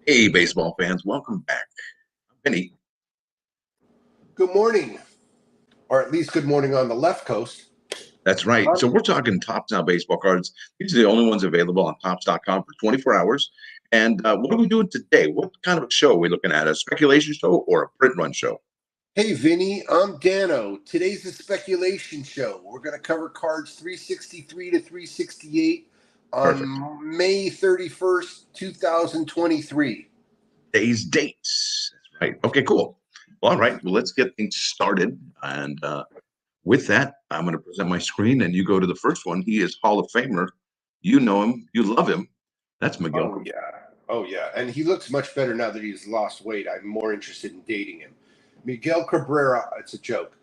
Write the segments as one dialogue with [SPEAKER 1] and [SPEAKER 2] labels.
[SPEAKER 1] Hey, baseball fans, welcome back. I'm Benny.
[SPEAKER 2] Good morning, or at least good morning on the left coast.
[SPEAKER 1] That's right. So we're talking Topps now baseball cards. These are the only ones available on Topps.com for 24 hours. And what are we doing today? What kind of a show are we looking at? A speculation show or a print run show?
[SPEAKER 2] Hey, Vinny, I'm Dano. Today's the speculation show. We're going to cover cards 363 to 368
[SPEAKER 1] Perfect.
[SPEAKER 2] on May 31st, 2023.
[SPEAKER 1] Dates. That's right. Okay, cool. Well, all right. Well, let's get things started. And with that, I'm going to present my screen and you go to the first one. He is Hall of Famer. You know him. You love him. That's Miguel.
[SPEAKER 2] Oh, yeah. Oh, yeah. And he looks much better now that he's lost weight. I'm more interested in dating him. Miguel Cabrera, it's a joke.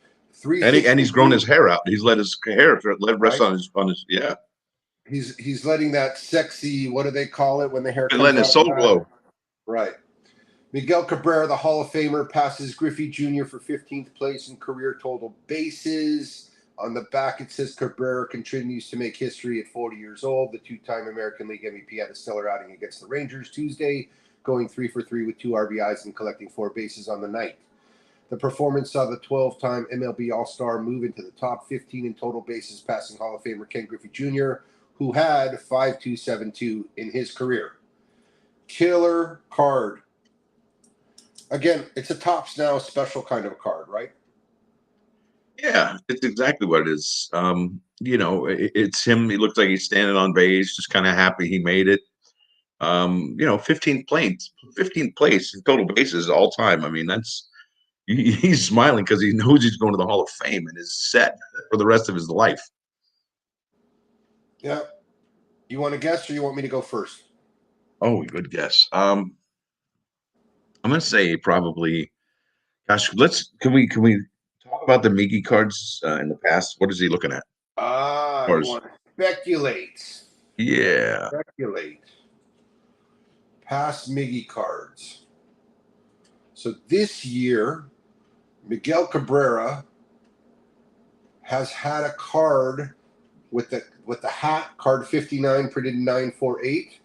[SPEAKER 1] And he's grown his
[SPEAKER 2] 363,
[SPEAKER 1] hair out. He's let his hair let rest
[SPEAKER 2] right?
[SPEAKER 1] on his yeah.
[SPEAKER 2] He's letting that sexy, what do they call it when the hair
[SPEAKER 1] And
[SPEAKER 2] comes
[SPEAKER 1] letting his
[SPEAKER 2] out?
[SPEAKER 1] soul glow.
[SPEAKER 2] Right. Miguel Cabrera, the Hall of Famer, passes Griffey Jr. for 15th place in career total bases. On the back, it says Cabrera continues to make history at 40 years old. The two-time American League MVP had a stellar outing against the Rangers Tuesday, going 3 for 3 with 2 RBIs and collecting 4 bases on the night. The performance saw the 12-time MLB All-Star move into the top 15 in total bases, passing Hall of Famer Ken Griffey Jr., who had 5.272 in his career. Killer card. Again, it's a Topps Now special kind of a card, right?
[SPEAKER 1] Yeah, it's exactly what it is. It's him. He looks like he's standing on base, just kind of happy he made it. 15th place in total bases all time. I mean, he's smiling because he knows he's going to the Hall of Fame and is set for the rest of his life.
[SPEAKER 2] Yeah. You want to guess or you want me to go first?
[SPEAKER 1] Oh, good guess. I'm gonna say probably. Gosh, can we talk about the Miggy cards in the past? What is he looking at?
[SPEAKER 2] You
[SPEAKER 1] Cards.
[SPEAKER 2] want to speculate.
[SPEAKER 1] Yeah.
[SPEAKER 2] Speculate. Past Miggy cards. So this year, Miguel Cabrera has had a card with the hat, card 59, printed in 948.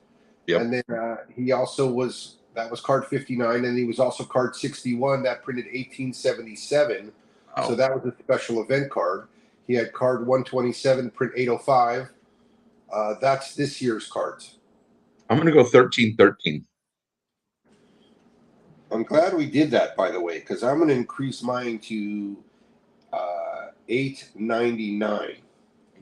[SPEAKER 1] Yep.
[SPEAKER 2] And then he also that was card 59, and he was also card 61, that printed 1877.
[SPEAKER 1] Wow.
[SPEAKER 2] So that was a special event card. He had card 127, print 805. That's this year's cards.
[SPEAKER 1] I'm gonna go 1313.
[SPEAKER 2] I'm glad we did that, by the way, because I'm going to increase mine to 899.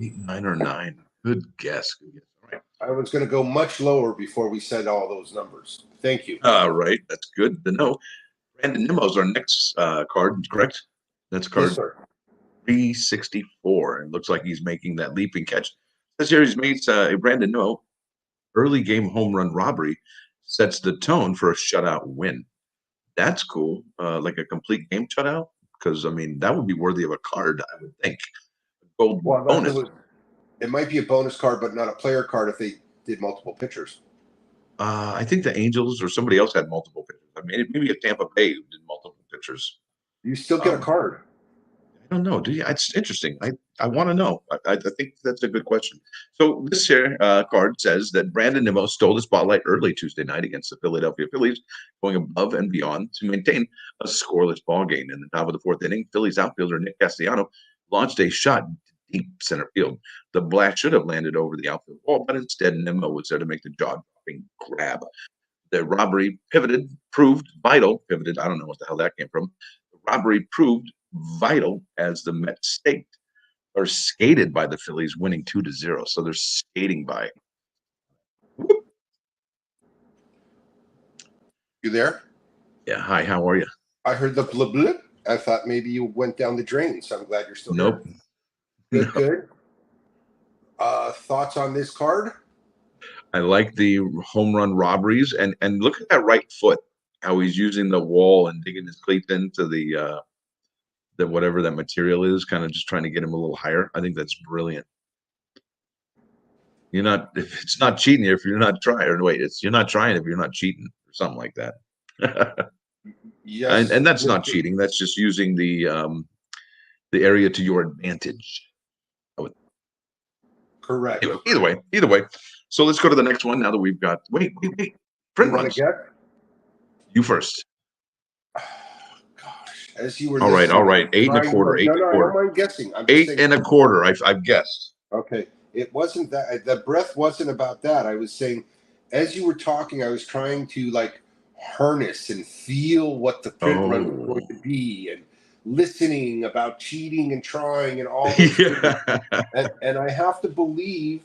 [SPEAKER 1] 8, 9, or 9. Good guess. Good guess. All right.
[SPEAKER 2] I was going to go much lower before we said all those numbers. Thank you.
[SPEAKER 1] All right. That's good to know. Brandon Nimmo's our next card, correct? That's
[SPEAKER 2] Yes,
[SPEAKER 1] card
[SPEAKER 2] sir.
[SPEAKER 1] 364. It looks like he's making that leaping catch. This year's mates, Brandon Nimmo, early game home run robbery sets the tone for a shutout win. That's cool. Like a complete game shutout. Because, I mean, that would be worthy of a card, I would think. Gold
[SPEAKER 2] Well,
[SPEAKER 1] bonus.
[SPEAKER 2] it might be a bonus card, but not a player card if they did multiple pitchers.
[SPEAKER 1] I think the Angels or somebody else had multiple pitchers. I mean, maybe a Tampa Bay who did multiple pitchers.
[SPEAKER 2] You still get a card.
[SPEAKER 1] I don't know. Do you? It's interesting. I want to know. I think that's a good question. So this here card says that Brandon Nimmo stole the spotlight early Tuesday night against the Philadelphia Phillies, going above and beyond to maintain a scoreless ball game. In the top of the fourth inning, Phillies outfielder Nick Castellanos launched a shot deep center field. The blast should have landed over the outfield wall, but instead Nimmo was there to make the jaw-dropping grab. The robbery proved vital. I don't know what the hell that came from. The robbery proved vital as the Mets skated by the Phillies, winning 2-0. So they're skating by. Whoop.
[SPEAKER 2] You there?
[SPEAKER 1] Yeah. Hi. How are you?
[SPEAKER 2] I heard the blip blip. I thought maybe you went down the drain, so I'm glad you're still
[SPEAKER 1] Nope.
[SPEAKER 2] Here. Good, good. Thoughts on this card?
[SPEAKER 1] I like the home run robberies and look at that right foot. How he's using the wall and digging his cleats into the whatever that material is, kind of just trying to get him a little higher. I think that's brilliant. If it's not cheating if you're not trying. Or wait, you're not trying if you're not cheating or something like that.
[SPEAKER 2] Yes.
[SPEAKER 1] And that's not cheating. That's just using the area to your advantage.
[SPEAKER 2] Correct.
[SPEAKER 1] Either way. So let's go to the next one now that we've got. Wait. Print
[SPEAKER 2] You want
[SPEAKER 1] runs.
[SPEAKER 2] to guess?
[SPEAKER 1] You first.
[SPEAKER 2] Gosh, as you were
[SPEAKER 1] All
[SPEAKER 2] listening,
[SPEAKER 1] right. Eight and a
[SPEAKER 2] trying
[SPEAKER 1] quarter.
[SPEAKER 2] to,
[SPEAKER 1] Eight
[SPEAKER 2] no,
[SPEAKER 1] and a
[SPEAKER 2] no, I don't
[SPEAKER 1] quarter.
[SPEAKER 2] mind guessing. I'm just
[SPEAKER 1] Eight
[SPEAKER 2] saying.
[SPEAKER 1] and a quarter. I've guessed.
[SPEAKER 2] Okay, it wasn't that. The breath wasn't about that. I was saying, as you were talking, I was trying to like harness and feel what the print run was
[SPEAKER 1] Oh.
[SPEAKER 2] going to be, and listening about cheating and trying and all those things.
[SPEAKER 1] Yeah.
[SPEAKER 2] And I have to believe.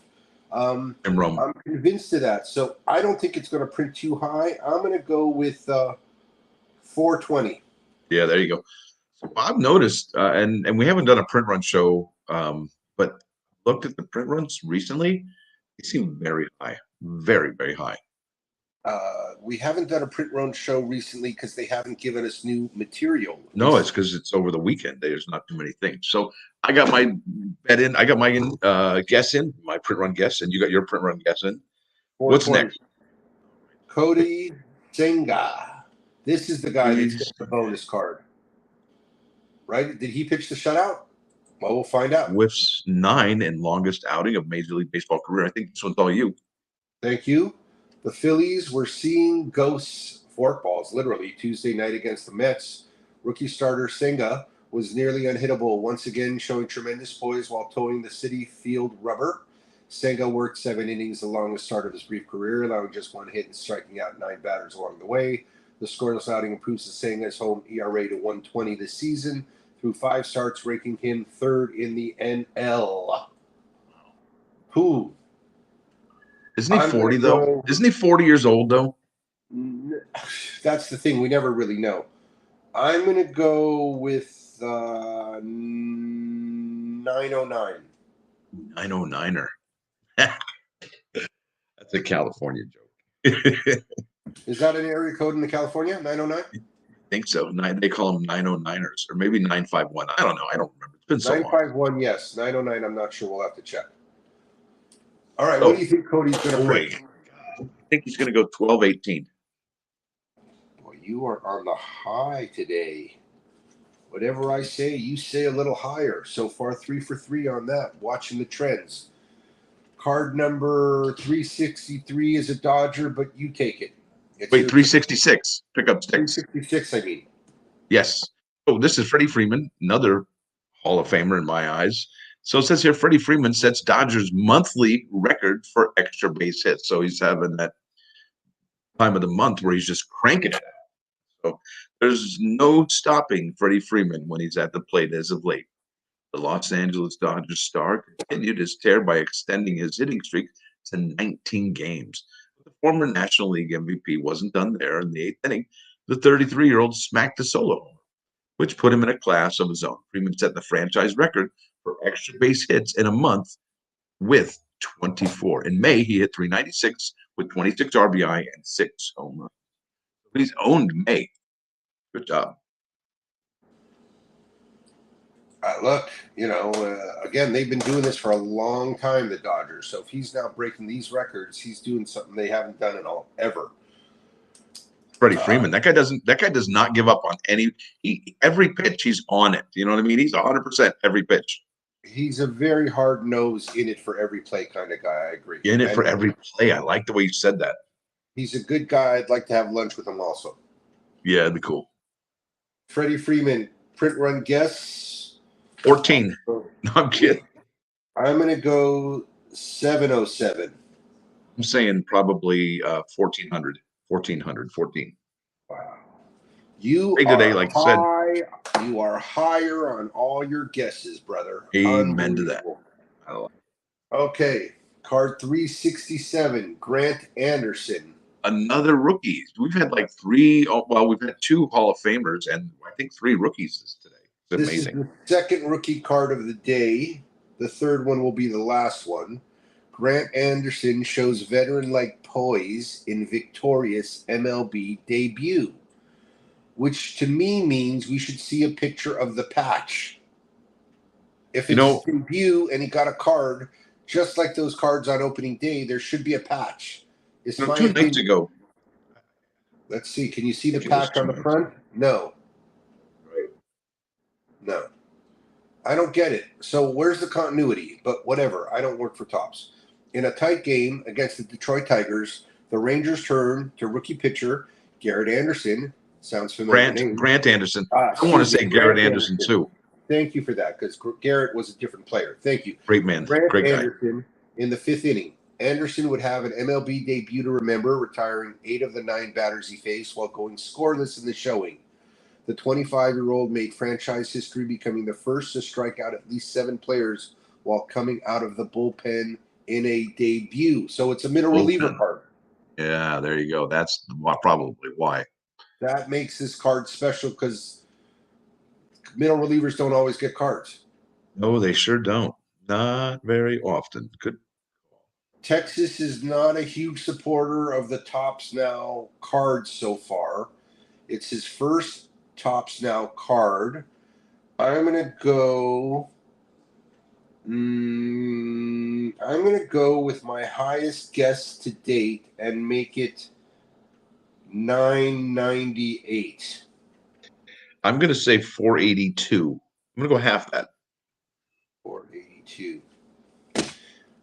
[SPEAKER 1] I'm wrong.
[SPEAKER 2] I'm convinced of that. So I don't think it's going to print too high. I'm going to go with 420.
[SPEAKER 1] Yeah, there you go. So I've noticed, and we haven't done a print run show, but looked at the print runs recently. They seem very high, very, very high.
[SPEAKER 2] We haven't done a print run show recently because they haven't given us new material.
[SPEAKER 1] No, it's because it's over the weekend. There's not too many things. So I got my bet in. I got my guess in, my print run guess, and you got your print run guess in. What's
[SPEAKER 2] 420.
[SPEAKER 1] next?
[SPEAKER 2] Cody Senga. This is the guy that's getting the bonus card. Right? Did he pitch the shutout? Well, we'll find out.
[SPEAKER 1] Whiffs 9 and longest outing of Major League Baseball career. I think this one's all you.
[SPEAKER 2] Thank you. The Phillies were seeing ghosts, forkballs, literally, Tuesday night against the Mets. Rookie starter Senga was nearly unhittable, once again showing tremendous poise while towing the City Field rubber. Senga worked 7 innings, the longest start of his brief career, allowing just 1 hit and striking out 9 batters along the way. The scoreless outing improves the Senga's home ERA to 120 this season, through 5 starts, ranking him 3rd in the NL. Who?
[SPEAKER 1] Isn't he
[SPEAKER 2] I'm
[SPEAKER 1] 40
[SPEAKER 2] gonna
[SPEAKER 1] though?
[SPEAKER 2] go-
[SPEAKER 1] Isn't he 40 years old though?
[SPEAKER 2] That's the thing. We never really know. I'm going to go with 909.
[SPEAKER 1] 909er. That's a California joke.
[SPEAKER 2] Is that an area code in the California? 909?
[SPEAKER 1] Think so. They call them 909ers or maybe 951. I don't know. I don't remember. It's been so long.
[SPEAKER 2] 951, yes. 909, I'm not sure. We'll have to check. All right.
[SPEAKER 1] Oh,
[SPEAKER 2] What do you think Cody's going to
[SPEAKER 1] wait.
[SPEAKER 2] print?
[SPEAKER 1] I think he's going to go 12-18.
[SPEAKER 2] Boy, you are on the high today. Whatever I say, you say a little higher. So far, 3 for 3 on that. Watching the trends. Card number 363 is a Dodger, but you take it. It's
[SPEAKER 1] Wait, 366. Pick up sticks.
[SPEAKER 2] 366, I mean.
[SPEAKER 1] Yes. Oh, this is Freddie Freeman, another Hall of Famer in my eyes. So it says here Freddie Freeman sets Dodgers' monthly record for extra base hits. So he's having that time of the month where he's just cranking it out. So there's no stopping Freddie Freeman when he's at the plate as of late. The Los Angeles Dodgers star continued his tear by extending his hitting streak to 19 games. The former National League MVP wasn't done there. In the 8th inning, the 33-year-old smacked a solo home, which put him in a class of his own. Freeman set the franchise record for extra base hits in a month with 24. In May, he hit 396 with 26 RBI and 6 home runs. He's owned May. Good job.
[SPEAKER 2] Look, again, they've been doing this for a long time, the Dodgers. So if he's now breaking these records, he's doing something they haven't done in ever.
[SPEAKER 1] Freddie Freeman, that guy does not give up on every pitch. He's on it. You know what I mean? He's 100% every pitch.
[SPEAKER 2] He's a very hard nosed, in it for every play kind of guy. I agree.
[SPEAKER 1] In it for every play. I like the way you said that.
[SPEAKER 2] He's a good guy. I'd like to have lunch with him also.
[SPEAKER 1] Yeah, it'd be cool.
[SPEAKER 2] Freddie Freeman, print run guess
[SPEAKER 1] 14. No, I'm kidding.
[SPEAKER 2] I'm going to go 707.
[SPEAKER 1] I'm saying probably 1400. 14.
[SPEAKER 2] Wow. You
[SPEAKER 1] Big
[SPEAKER 2] are
[SPEAKER 1] today, like I said.
[SPEAKER 2] You are higher on all your guesses, brother.
[SPEAKER 1] Amen to that.
[SPEAKER 2] Okay. Card 367, Grant Anderson.
[SPEAKER 1] Another rookie. We've had like 3. We've had 2 Hall of Famers and I think 3 rookies today. It's amazing.
[SPEAKER 2] This is the second rookie card of the day. The third one will be the last one. Grant Anderson shows veteran-like poise in victorious MLB debut, which to me means we should see a picture of the patch. If it's his debut and he got a card, just like those cards on opening day, there should be a patch. It's
[SPEAKER 1] no, 2 nights ago.
[SPEAKER 2] Let's see. Can you see the patch on the front? No.
[SPEAKER 1] Right.
[SPEAKER 2] No. I don't get it. So where's the continuity? But whatever. I don't work for Topps. In a tight game against the Detroit Tigers, the Rangers turn to rookie pitcher Garrett Anderson sounds familiar name.
[SPEAKER 1] Grant Anderson. I want to
[SPEAKER 2] Excuse
[SPEAKER 1] say
[SPEAKER 2] me,
[SPEAKER 1] Garrett
[SPEAKER 2] Grant
[SPEAKER 1] Anderson too.
[SPEAKER 2] Thank you for that, because Garrett was a different player. Thank you.
[SPEAKER 1] Great man.
[SPEAKER 2] Grant
[SPEAKER 1] Great guy.
[SPEAKER 2] Anderson in the 5th inning. Anderson would have an MLB debut to remember, retiring 8 of the 9 batters he faced while going scoreless in the showing. The 25-year-old made franchise history, becoming the first to strike out at least 7 players while coming out of the bullpen in a debut. So it's a middle reliever card.
[SPEAKER 1] Yeah, there you go. That's probably why.
[SPEAKER 2] That makes this card special, because middle relievers don't always get cards.
[SPEAKER 1] No, they sure don't. Not very often. Good.
[SPEAKER 2] Texas is not a huge supporter of the Tops Now card so far. It's his first Tops Now card. I'm gonna go. I'm gonna go with my highest guess to date and make it 998.
[SPEAKER 1] I'm going to say 482. I'm going to go half that.
[SPEAKER 2] 482.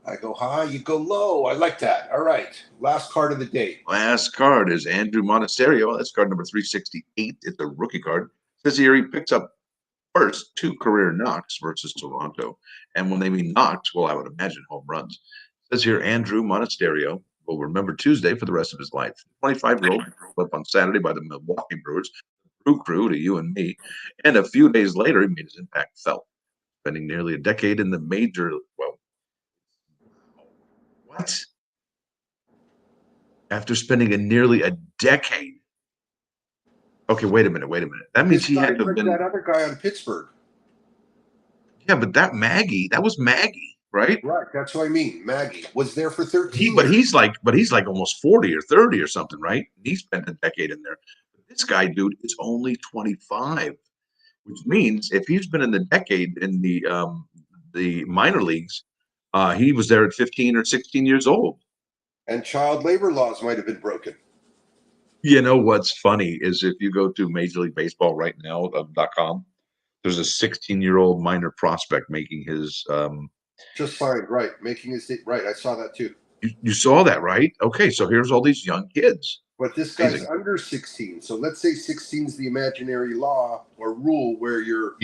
[SPEAKER 2] I go high, you go low. I like that. All right. Last card of the day.
[SPEAKER 1] Last card is Andrew Monasterio. That's card number 368. It's a rookie card. It says here he picks up first 2 career knocks versus Toronto. And when they mean knocks, well, I would imagine home runs. It says here Andrew Monasterio will remember Tuesday for the rest of his life. 25-year-old up on Saturday by the Milwaukee Brewers, crew to you and me. And a few days later, he made his impact felt, spending nearly a decade in the major. Well, what? After spending nearly a decade. Okay, wait a minute. That means he had to have been
[SPEAKER 2] that other guy on Pittsburgh.
[SPEAKER 1] Yeah, but that was Maggie, right?
[SPEAKER 2] Right, that's what I mean. Maggie was there for 13
[SPEAKER 1] But
[SPEAKER 2] years.
[SPEAKER 1] he's like almost 40 or 30 or something, right? He spent a decade in there. This guy, dude, is only 25, which means if he's been in the decade in the minor leagues, he was there at 15 or 16 years old.
[SPEAKER 2] And child labor laws might have been broken.
[SPEAKER 1] You know what's funny is if you go to Major League Baseball right now.com, there's a 16-year-old minor prospect making his
[SPEAKER 2] just signed, right? Making his right. I saw that too.
[SPEAKER 1] You saw that, right? Okay, so here's all these young kids.
[SPEAKER 2] But this guy's under 16. So let's say 16 is the imaginary law or rule where you're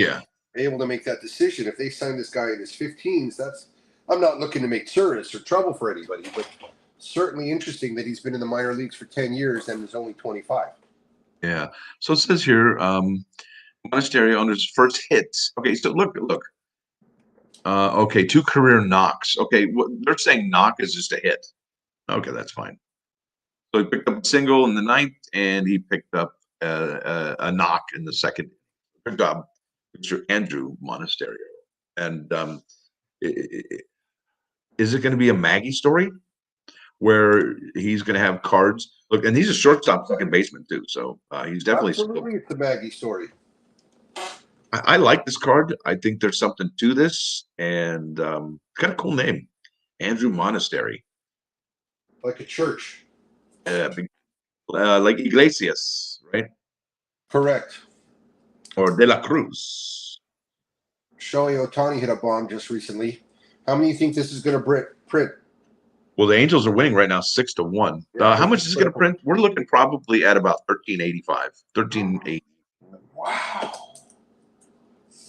[SPEAKER 2] able to make that decision. If they sign this guy in his 15s, I'm not looking to make service or trouble for anybody, but certainly interesting that he's been in the minor leagues for 10 years and is only 25.
[SPEAKER 1] Yeah. So it says here, Monasterio on his first hits. Okay, so look. Okay, 2 career knocks. Okay, they're saying knock is just a hit. Okay, that's fine. So he picked up a single in the 9th, and he picked up a knock in the 2nd. Good job, Mr. Andrew Monasterio. And is it going to be a Maggie story where he's going to have cards? Look, and he's a shortstop, second baseman too, so he's definitely
[SPEAKER 2] absolutely. It's a Maggie story.
[SPEAKER 1] I like this card. I think there's something to this, and kind of cool name, Andrew Monastery,
[SPEAKER 2] like a church,
[SPEAKER 1] like Iglesias, right?
[SPEAKER 2] Correct.
[SPEAKER 1] Or De La Cruz.
[SPEAKER 2] Shohei Ohtani hit a bomb just recently. How many do you think this is going to print?
[SPEAKER 1] Well, the Angels are winning right now, 6-1.
[SPEAKER 2] Yeah,
[SPEAKER 1] how much is it going to print? We're looking probably at about 1385, 1380.
[SPEAKER 2] Wow.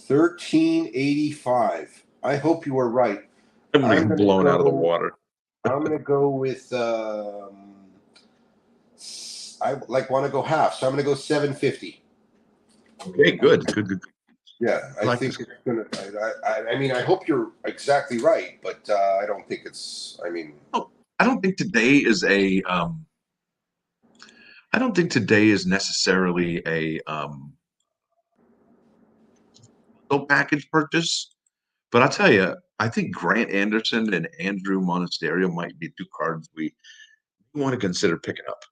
[SPEAKER 2] 1385. I hope you are right.
[SPEAKER 1] I'm going to get blown out of the water.
[SPEAKER 2] I'm going to go with I want to go half, so I'm going to go 750.
[SPEAKER 1] Okay, good.
[SPEAKER 2] Yeah, I think it's going to. I mean, I hope you're exactly right, but I don't think it's. I mean,
[SPEAKER 1] I don't think today is a. I don't think today is necessarily a package purchase, but I'll tell you, I think Grant Anderson and Andrew Monasterio might be 2 cards we want to consider picking up.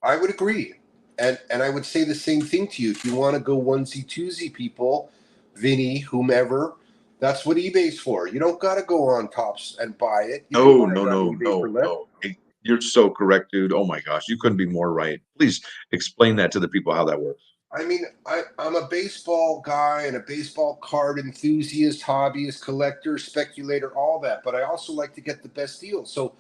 [SPEAKER 2] I would agree, and I would say the same thing to you. If you want to go onesie twosie, people, Vinny, whomever, that's what eBay's for. You don't got to go on Tops and buy it.
[SPEAKER 1] No. You're so correct, dude. Oh my gosh, you couldn't be more right. Please explain that to the people how that works.
[SPEAKER 2] I mean, I'm a baseball guy and a baseball card enthusiast, hobbyist, collector, speculator, all that. But I also like to get the best deal. So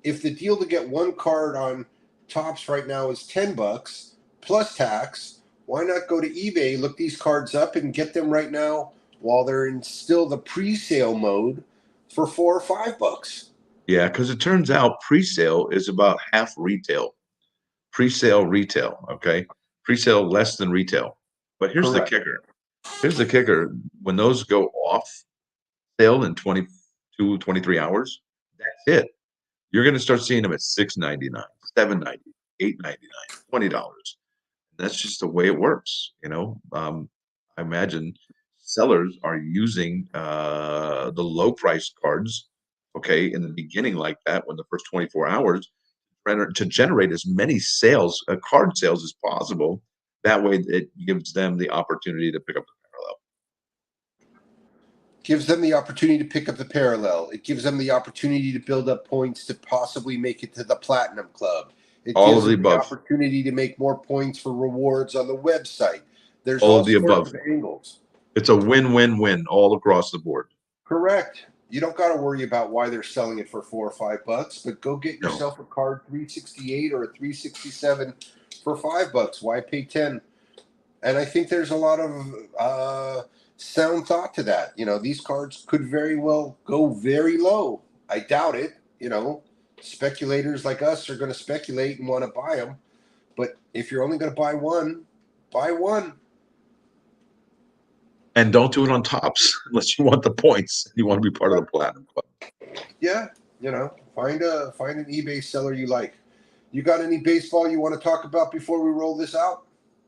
[SPEAKER 2] if the deal to get 1 card on Tops right now is $10, plus tax. Why not go to eBay, look these cards up, and get them right now while they're in still the pre-sale mode for $4 or $5?
[SPEAKER 1] Yeah, because it turns out pre-sale is about half retail. Pre-sale retail, okay? Pre-sale less than retail. But here's the
[SPEAKER 2] Correct.
[SPEAKER 1] kicker. Here's the kicker. When those go off sale in 22, 23 hours, that's it. You're going to start seeing them at $6.99, $7.90, $8.99, $20. That's just the way it works, you know. I imagine sellers are using the low price cards, okay, in the beginning like that when the first 24 hours to generate as many sales, card sales as possible. That way, it gives them the opportunity to pick up the parallel.
[SPEAKER 2] Gives them the opportunity to pick up the parallel. It gives them the opportunity to build up points to possibly make it to the Platinum Club. It
[SPEAKER 1] All
[SPEAKER 2] gives
[SPEAKER 1] of the
[SPEAKER 2] them the
[SPEAKER 1] above.
[SPEAKER 2] opportunity to make more points for rewards on the website. There's
[SPEAKER 1] All
[SPEAKER 2] all
[SPEAKER 1] of the
[SPEAKER 2] sorts
[SPEAKER 1] above.
[SPEAKER 2] of angles.
[SPEAKER 1] It's a win-win-win all across the board.
[SPEAKER 2] Correct. You don't got to worry about why they're selling it for $4 or $5, but go get
[SPEAKER 1] No.
[SPEAKER 2] yourself a card 368 or a 367 for $5. Why pay 10? And I think there's a lot of sound thought to that. You know, these cards could very well go very low. I doubt it. You know, speculators like us are going to speculate and want to buy them. But if you're only going to buy one, buy one.
[SPEAKER 1] And don't do it on tops unless you want the points. You want to be part of the Platinum Club.
[SPEAKER 2] Yeah, you know, find an eBay seller you like. You got any baseball you want to talk about before we roll this out?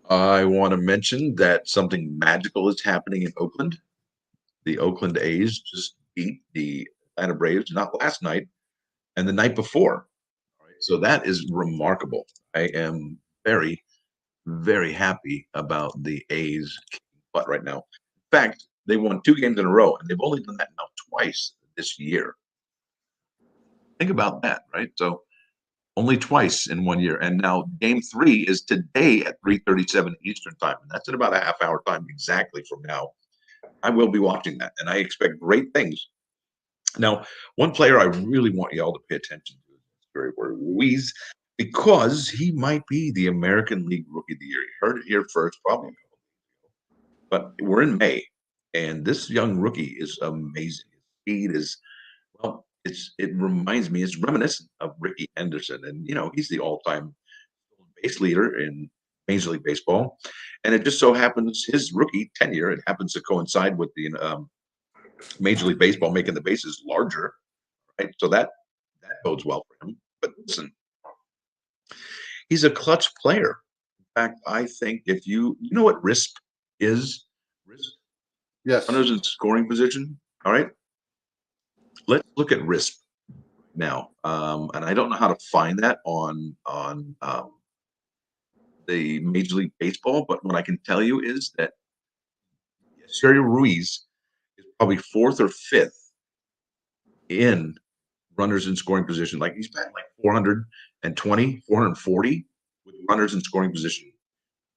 [SPEAKER 1] I want to mention that something magical is happening in Oakland. The Oakland A's just beat the Atlanta Braves, not last night, and the night before. So that is remarkable. I am very, very happy about the A's butt right now. In fact, they won 2 games in a row, and they've only done that now twice this year. Think about that, right? So only twice in 1 year. And now game 3 is today at 3:37 Eastern time. And that's in about a half hour time exactly from now. I will be watching that, and I expect great things. Now, one player I really want y'all to pay attention to is Gary Ruiz, because he might be the American League Rookie of the Year. You heard it here first, probably. But we're in May, and this young rookie is amazing. His speed is, well, it reminds me, it's reminiscent of Ricky Henderson. And, you know, he's the all-time base leader in Major League Baseball. And it just so happens his rookie tenure, it happens to coincide with the Major League Baseball making the bases larger, right? So that bodes well for him. But listen, he's a clutch player. In fact, I think if you know what RISP is, RISP,
[SPEAKER 2] Yes.
[SPEAKER 1] runners in scoring position. All right, let's look at RISP now. And I don't know how to find that on the Major League Baseball, but what I can tell you is that Sergio Ruiz is probably 4th or 5th in runners in scoring position. Like he's batting like 420, 440 with runners in scoring position.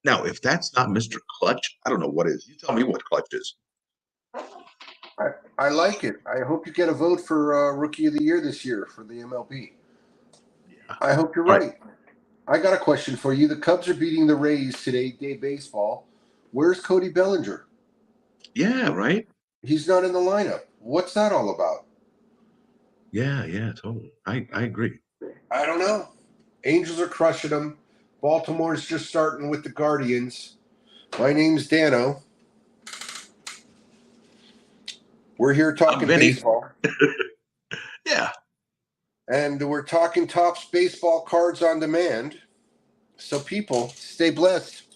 [SPEAKER 1] Now, if that's not Mr. Clutch, I don't know what is. You tell me what clutch is.
[SPEAKER 2] I like it. I hope you get a vote for Rookie of the Year this year for the MLB.
[SPEAKER 1] Yeah.
[SPEAKER 2] I hope you're
[SPEAKER 1] All
[SPEAKER 2] right. I got a question for you. The Cubs are beating the Rays today, day baseball. Where's Cody Bellinger?
[SPEAKER 1] Yeah, right.
[SPEAKER 2] He's not in the lineup. What's that all about?
[SPEAKER 1] Yeah, totally. I agree.
[SPEAKER 2] I don't know. Angels are crushing them. Baltimore's just starting with the Guardians. My name's Dano. We're here talking
[SPEAKER 1] Vinny.
[SPEAKER 2] baseball.
[SPEAKER 1] Yeah.
[SPEAKER 2] And we're talking Topps baseball cards on demand. So people, stay blessed.